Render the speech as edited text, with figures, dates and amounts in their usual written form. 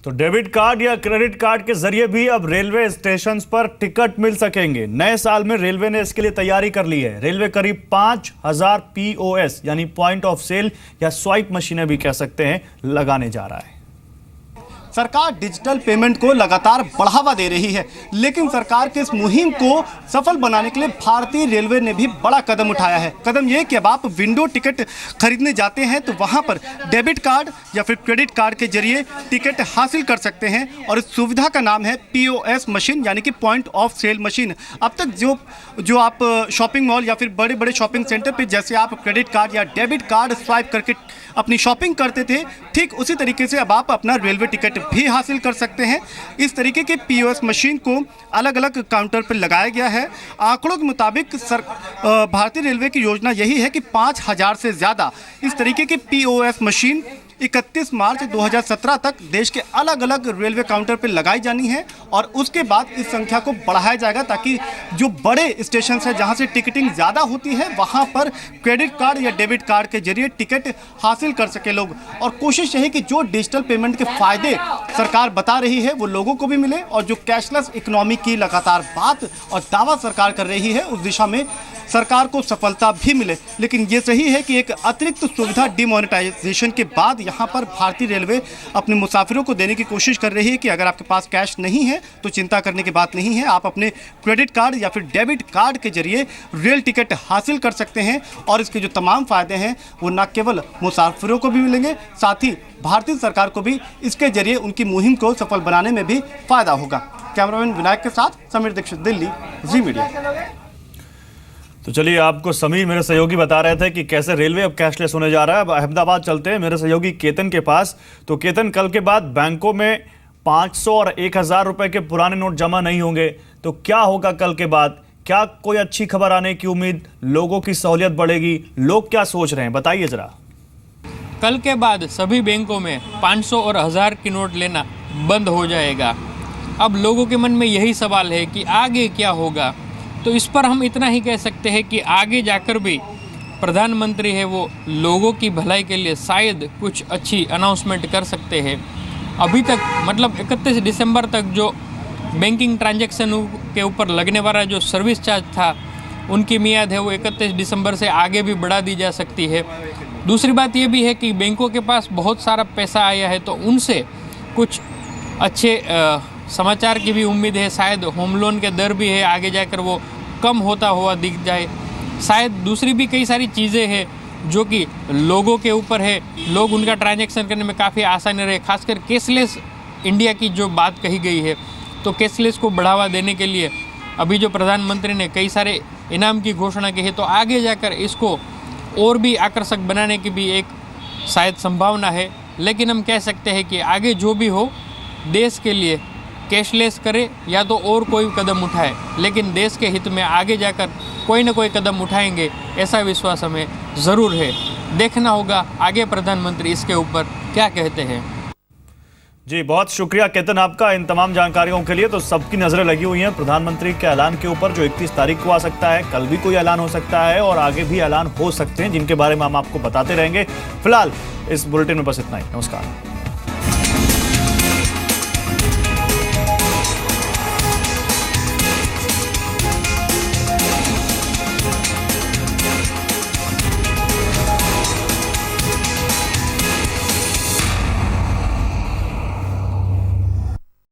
तो debit card या credit card के जरिए भी अब रेलवे स्टेशन पर टिकट मिल सकेंगे। नए साल में रेलवे ने इसके लिए तैयारी कर ली है। रेलवे करीब 5000 POS यानी पॉइंट ऑफ सेल या स्वाइप मशीनें भी कह सकते हैं लगाने जा रहा है। सरकार डिजिटल पेमेंट को लगातार बढ़ावा दे रही है, लेकिन सरकार के इस मुहिम को सफल बनाने के लिए भारतीय रेलवे ने भी बड़ा कदम उठाया है। कदम ये कि अब आप विंडो टिकट खरीदने जाते हैं तो वहां पर डेबिट कार्ड या फिर क्रेडिट कार्ड के जरिए टिकट हासिल कर सकते हैं और इस सुविधा का नाम है POS मशीन यानी कि पॉइंट ऑफ सेल मशीन। अब तक जो आप शॉपिंग मॉल या फिर बड़े बड़े शॉपिंग सेंटर पर जैसे आप क्रेडिट कार्ड या डेबिट कार्ड स्वाइप करके अपनी शॉपिंग करते थे, ठीक उसी तरीके से अब आप अपना रेलवे टिकट भी हासिल कर सकते हैं। इस तरीके के POS मशीन को अलग अलग काउंटर पर लगाया गया है। आंकड़ों के मुताबिक भारतीय रेलवे की योजना यही है कि 5000 से ज़्यादा इस तरीके के POS मशीन 31 मार्च 2017 तक देश के अलग अलग रेलवे काउंटर पर लगाई जानी है और उसके बाद इस संख्या को बढ़ाया जाएगा ताकि जो बड़े स्टेशन हैं जहां से टिकटिंग ज़्यादा होती है वहां पर क्रेडिट कार्ड या डेबिट कार्ड के जरिए टिकट हासिल कर सके लोग। और कोशिश यही कि जो डिजिटल पेमेंट के फ़ायदे सरकार बता रही है वो लोगों को भी मिले और जो कैशलेस इकोनॉमी की लगातार बात और दावा सरकार कर रही है उस दिशा में सरकार को सफलता भी मिले। लेकिन ये सही है कि एक अतिरिक्त सुविधा डिमोनेटाइजेशन के बाद यहाँ पर भारतीय रेलवे अपने मुसाफिरों को देने की कोशिश कर रही है कि अगर आपके पास कैश नहीं है तो चिंता करने की बात नहीं है, आप अपने क्रेडिट कार्ड या फिर डेबिट कार्ड के जरिए रेल टिकट हासिल कर सकते हैं और इसके जो तमाम फ़ायदे हैं वो न केवल मुसाफिरों को भी मिलेंगे, साथ ही भारतीय सरकार को भी इसके जरिए उनकी मुहिम को सफल बनाने में भी फ़ायदा होगा। कैमरामैन विनायक के साथ समीर दीक्षित, दिल्ली, जी मीडिया। तो चलिए, आपको समीर मेरे सहयोगी बता रहे थे कि कैसे रेलवे अब कैशलेस होने जा रहा है। अब अहमदाबाद चलते हैं मेरे सहयोगी केतन के पास। तो केतन, कल के बाद बैंकों में 500 और 1000 रुपए के पुराने नोट जमा नहीं होंगे, तो क्या होगा कल के बाद? क्या कोई अच्छी खबर आने की उम्मीद? लोगों की सहूलियत बढ़ेगी? लोग क्या सोच रहे हैं, बताइए जरा। कल के बाद सभी बैंकों में 500 और 1000 की नोट लेना बंद हो जाएगा। अब लोगों के मन में यही सवाल है कि आगे क्या होगा। तो इस पर हम इतना ही कह सकते हैं कि आगे जाकर भी प्रधानमंत्री है वो लोगों की भलाई के लिए शायद कुछ अच्छी अनाउंसमेंट कर सकते हैं। अभी तक मतलब 31 दिसंबर तक जो बैंकिंग ट्रांजैक्शन के ऊपर लगने वाला जो सर्विस चार्ज था उनकी मियाद है वो 31 दिसंबर से आगे भी बढ़ा दी जा सकती है। दूसरी बात ये भी है कि बैंकों के पास बहुत सारा पैसा आया है तो उनसे कुछ अच्छे समाचार की भी उम्मीद है। शायद होम लोन के दर भी है आगे जाकर वो कम होता हुआ दिख जाए। शायद दूसरी भी कई सारी चीज़ें हैं जो कि लोगों के ऊपर है, लोग उनका ट्रांजैक्शन करने में काफ़ी आसानी रहे। खासकर कैशलेस इंडिया की जो बात कही गई है, तो कैशलेस को बढ़ावा देने के लिए अभी जो प्रधानमंत्री ने कई सारे इनाम की घोषणा की है, तो आगे जाकर इसको और भी आकर्षक बनाने की भी एक शायद संभावना है। लेकिन हम कह सकते हैं कि आगे जो भी हो देश के लिए कैशलेस करे या तो और कोई कदम उठाए, लेकिन देश के हित में आगे जाकर कोई ना कोई कदम उठाएंगे, ऐसा विश्वास हमें ज़रूर है। देखना होगा आगे प्रधानमंत्री इसके ऊपर क्या कहते हैं। जी, बहुत शुक्रिया केतन आपका इन तमाम जानकारियों के लिए। तो सबकी नजरें लगी हुई हैं प्रधानमंत्री के ऐलान के ऊपर, जो 31 तारीख को आ सकता है। कल भी कोई ऐलान हो सकता है और आगे भी ऐलान हो सकते हैं, जिनके बारे में हम आपको बताते रहेंगे। फिलहाल इस बुलेटिन में बस इतना ही। नमस्कार।